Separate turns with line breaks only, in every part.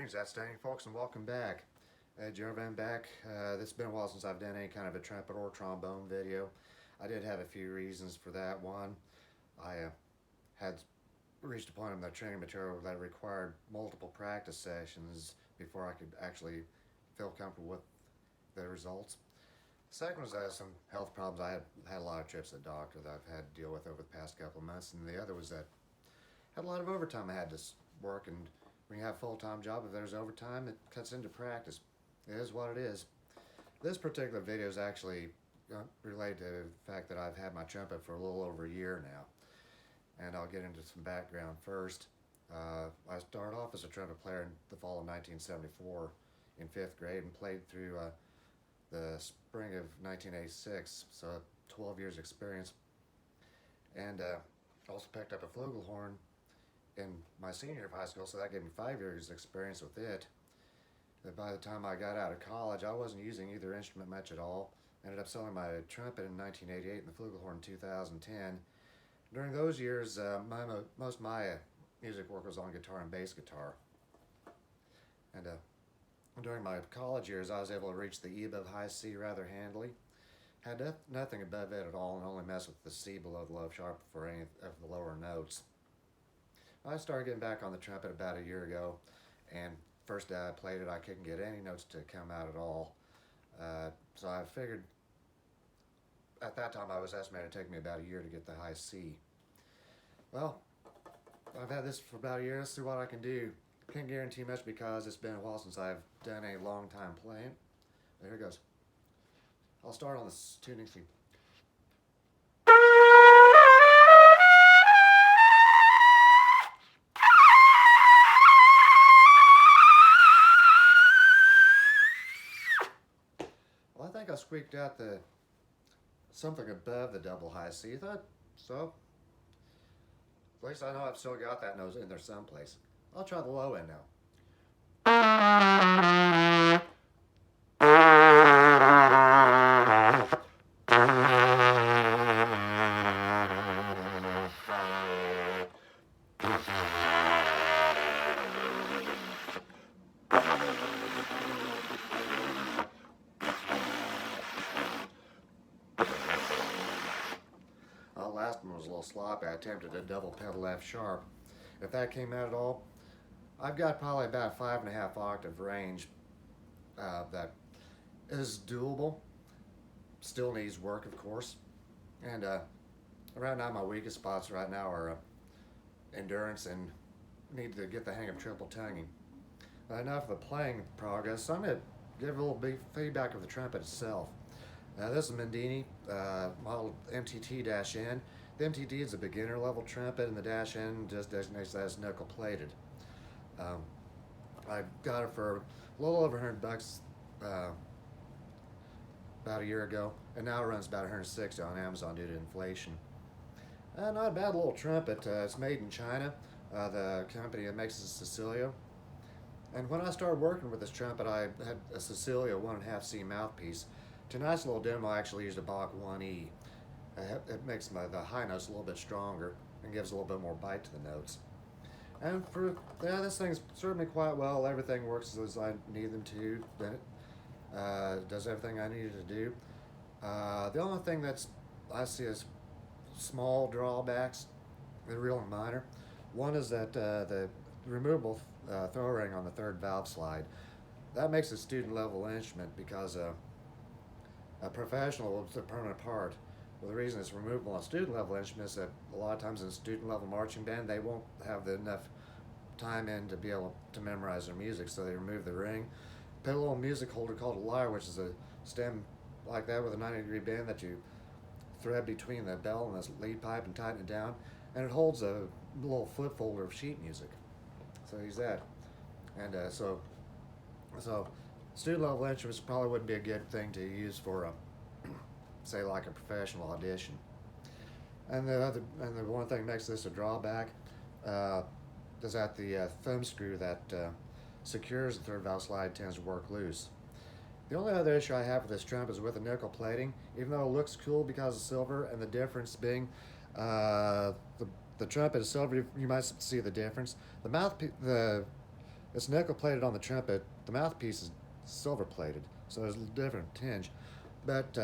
Greetings, outstanding folks, and welcome back. Joe Van back. It's been a while since I've done any kind of a trumpet or trombone video. I did have a few reasons for that. One, I had reached a point in the training material that required multiple practice sessions before I could actually feel comfortable with the results. Second was some health problems. I had a lot of trips to the doctor that I've had to deal with over the past couple of months, and the other was that I had a lot of overtime I had to work, and when you have a full-time job, if there's overtime, it cuts into practice. It is what it is. This particular video is actually related to the fact that I've had my trumpet for a little over a year now. And I'll get into some background first. I started off as a trumpet player in the fall of 1974 in 5th grade and played through the spring of 1986, so 12 years experience. And also picked up a flugelhorn in my senior year of high school, so that gave me 5 years experience with it. But by the time I got out of college, I wasn't using either instrument much at all. Ended up selling my trumpet in 1988 and the flugelhorn in 2010. During those years, most of my music work was on guitar and bass guitar. And during my college years, I was able to reach the E above high C rather handily. Had nothing above it at all, and only messed with the C below the love sharp for any of the lower notes. I started getting back on the trumpet about a year ago, and first day I played it, I couldn't get any notes to come out at all. So I figured at that time I was estimated to take me about a year to get the high C. Well, I've had this for about a year. Let's see what I can do. Can't guarantee much because it's been a while since I've done a long time playing. There it goes. I'll start on this tuning sheet. I think I squeaked out something above the double high C. Thought so. At least I know I've still got that note in there someplace. I'll try the low end now. Last one was a little sloppy. I attempted a double pedal F sharp. If that came out at all, I've got probably about 5.5 octave range that is doable. Still needs work, of course. And right now my weakest spots right now are endurance and need to get the hang of triple tonguing. Enough of the playing progress. I'm going to give a little big feedback of the trumpet itself. This is Mendini model MTT-N. The MTT is a beginner level trumpet, and the -N just designates that as nickel plated. I got it for a little over $100 about a year ago, and now it runs about $160 on Amazon due to inflation. Not a bad little trumpet. It's made in China. The company that makes it is Cecilia. And when I started working with this trumpet, I had a Cecilia 1.5 C mouthpiece. Tonight's little demo I actually used a Bach 1E. It makes the high notes a little bit stronger and gives a little bit more bite to the notes. And this thing's served me quite well. Everything works as I need them to. Then it does everything I needed to do. The only thing I see as small drawbacks, they're real minor. One is that the removable throw ring on the third valve slide. That makes a student level instrument because a professional, it's a permanent part. Well, the reason it's removable on student level instruments is that a lot of times in a student level marching band, they won't have enough time in to be able to memorize their music, so they remove the ring. Put a little music holder called a lyre, which is a stem like that with a 90-degree bend that you thread between the bell and the lead pipe and tighten it down, and it holds a little flip folder of sheet music. So use that. And so student level instruments probably wouldn't be a good thing to use for say like a professional audition. And the one thing that makes this a drawback is that the thumb screw that secures the third valve slide tends to work loose. The only other issue I have with this trumpet is with the nickel plating. Even though it looks cool because of silver, and the difference being the trumpet is silver, you might see the difference. The It's nickel plated on the trumpet. The mouthpiece is silver plated, so there's a different tinge. But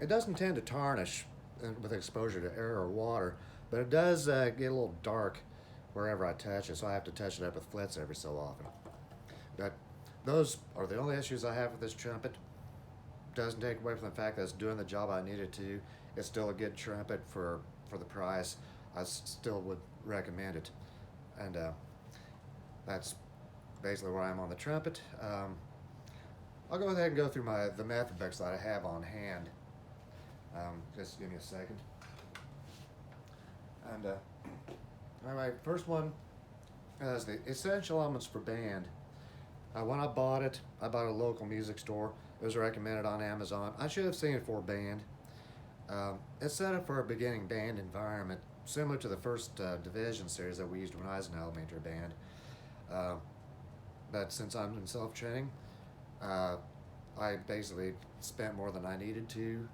it doesn't tend to tarnish with exposure to air or water, but it does get a little dark wherever I touch it, so I have to touch it up with flits every so often. But those are the only issues I have with this trumpet. Doesn't take away from the fact that it's doing the job I need it to. It's still a good trumpet for the price. I still would recommend it. And that's basically where I am on the trumpet. I'll go ahead and go through the method books that I have on hand. Just give me a second. And all right, first one is the Essential Elements for Band. When I bought it at a local music store. It was recommended on Amazon. I should have seen it for band. It's set up for a beginning band environment, similar to the first division series that we used when I was in elementary band. But since I'm in self-training, I basically spent more than I needed to.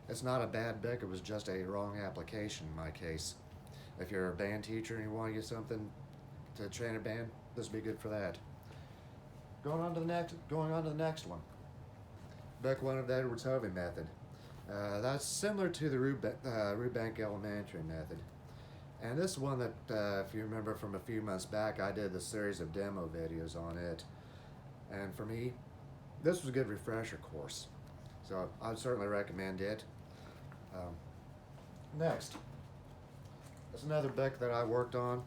It's not a bad book, it was just a wrong application in my case. If you're a band teacher and you want to get something to train a band, this would be good for that. Going on to the next one. Book one of the Edwards Hovey method. That's similar to the Rubank Elementary method. And this is one that, if you remember from a few months back, I did the series of demo videos on it. And for me, this was a good refresher course. So I'd certainly recommend it. Next, there's another book that I worked on.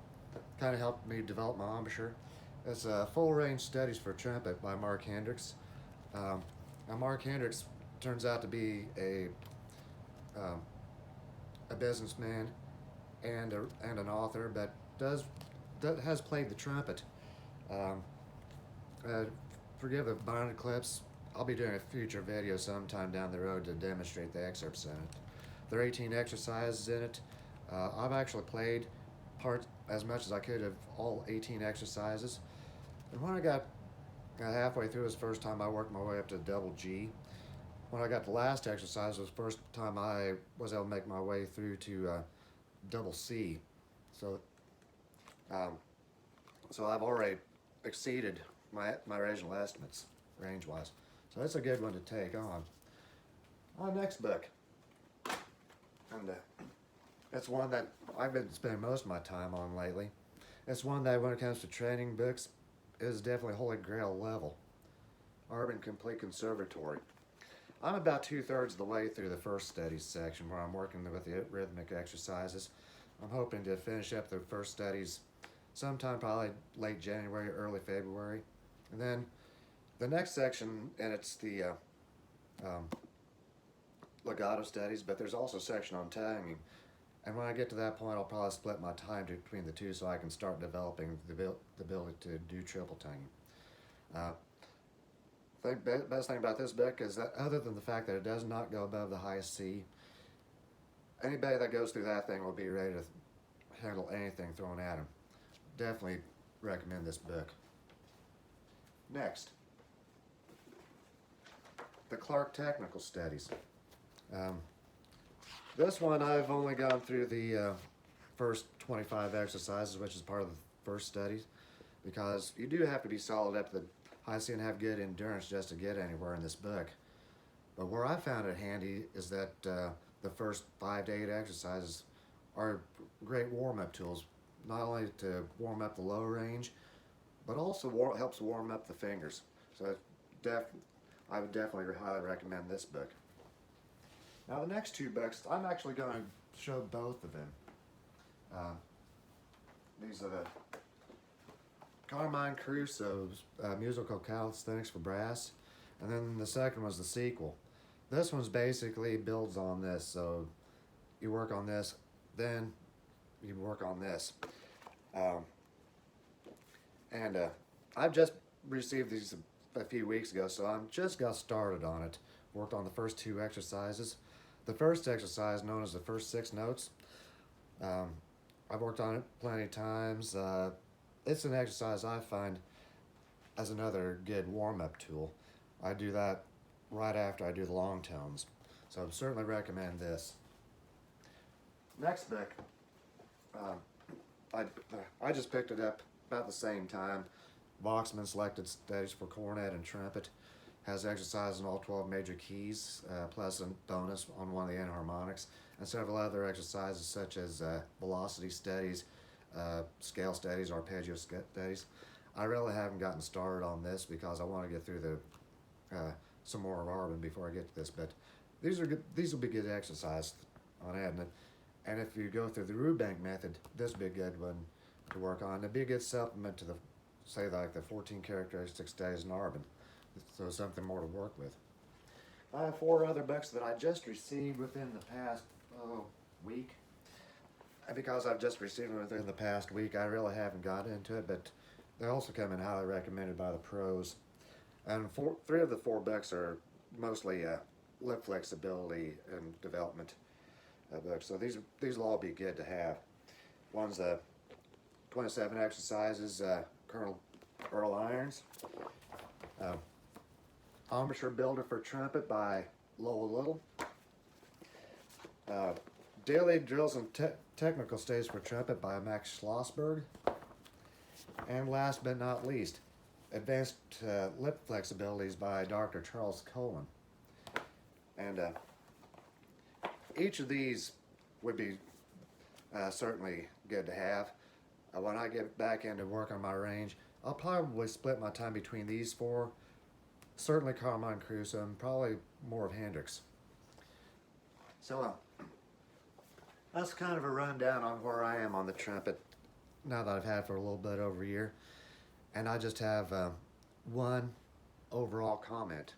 Kind of helped me develop my embouchure. It's Full Range Studies for Trumpet by Mark Hendricks. Now Mark Hendricks turns out to be a businessman and an author, but has played the trumpet. Forgive the binding clips. I'll be doing a future video sometime down the road to demonstrate the excerpts in it. There are 18 exercises in it. I've actually played parts as much as I could of all 18 exercises. And when I got halfway through this first time, I worked my way up to double G. When I got the last exercise, was the first time I was able to make my way through to double C. So I've already exceeded my original estimates, range-wise. So that's a good one to take on. Next book. And it's one that I've been spending most of my time on lately. It's one that, when it comes to training books, is definitely Holy Grail level. Urban Complete Conservatory. I'm about 2/3 of the way through the first studies section where I'm working with the rhythmic exercises. I'm hoping to finish up the first studies sometime probably late January, early February. And then the next section, and it's the legato studies, but there's also a section on tonguing. And when I get to that point, I'll probably split my time between the two so I can start developing the ability to do triple tonguing. The best thing about this book is that, other than the fact that it does not go above the highest C, anybody that goes through that thing will be ready to handle anything thrown at them. Definitely recommend this book. Next, the Clark Technical Studies. This one I've only gone through the first 25 exercises, which is part of the first studies, because you do have to be solid up to the high C and have good endurance just to get anywhere in this book. But where I found it handy is that the first 5 to 8 exercises are great warm-up tools, not only to warm up the low range, but also helps warm up the fingers. So I would definitely highly recommend this book. Now the next 2 books, I'm actually going to show both of them. These are the Carmine Caruso's Musical Calisthenics for Brass, and then the second was the sequel. This one's basically builds on this, so you work on this, then you work on this. I've just received these a few weeks ago, so I'm just got started on it. Worked on the first 2 exercises. The first exercise, known as the first 6 notes, I've worked on it plenty of times. It's an exercise I find as another good warm-up tool. I do that right after I do the long tones, so I would certainly recommend this. Next book, I just picked it up about the same time. Voxman selected steadies for cornet and trumpet. Has exercise on all 12 major keys, plus a bonus on one of the enharmonics, and several other exercises such as velocity steadies, scale steadies, arpeggio steadies. I really haven't gotten started on this because I want to get through some more of Arbin before I get to this, but these are good. These will be good exercise on adding it. And if you go through the Rubank method, this would be a good one to work on. It'd be a good supplement to the, say, like the 14 characteristic steadies in Arbin. So something more to work with. I have 4 other books that I just received within the past week. And because I've just received them within the past week, I really haven't got into it, but they also come in highly recommended by the pros. And 3 of the 4 books are mostly lip flexibility and development books. So these will all be good to have. One's 27 exercises, Colonel Earl Irons. Embouchure Builder for Trumpet by Lowell Little. Daily Drills and Technical Stays for Trumpet by Max Schlossberg. And last but not least, Advanced Lip Flexibilities by Dr. Charles Cohen. And each of these would be certainly good to have. When I get back into work on my range, I'll probably split my time between these 4. Certainly Carmine Crusoe, and probably more of Hendricks. So that's kind of a rundown on where I am on the trumpet now that I've had for a little bit over a year. And I just have one overall comment.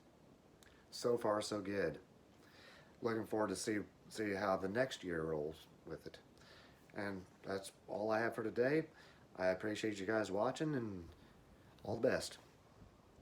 So far, so good. Looking forward to see how the next year rolls with it. And that's all I have for today. I appreciate you guys watching, and all the best.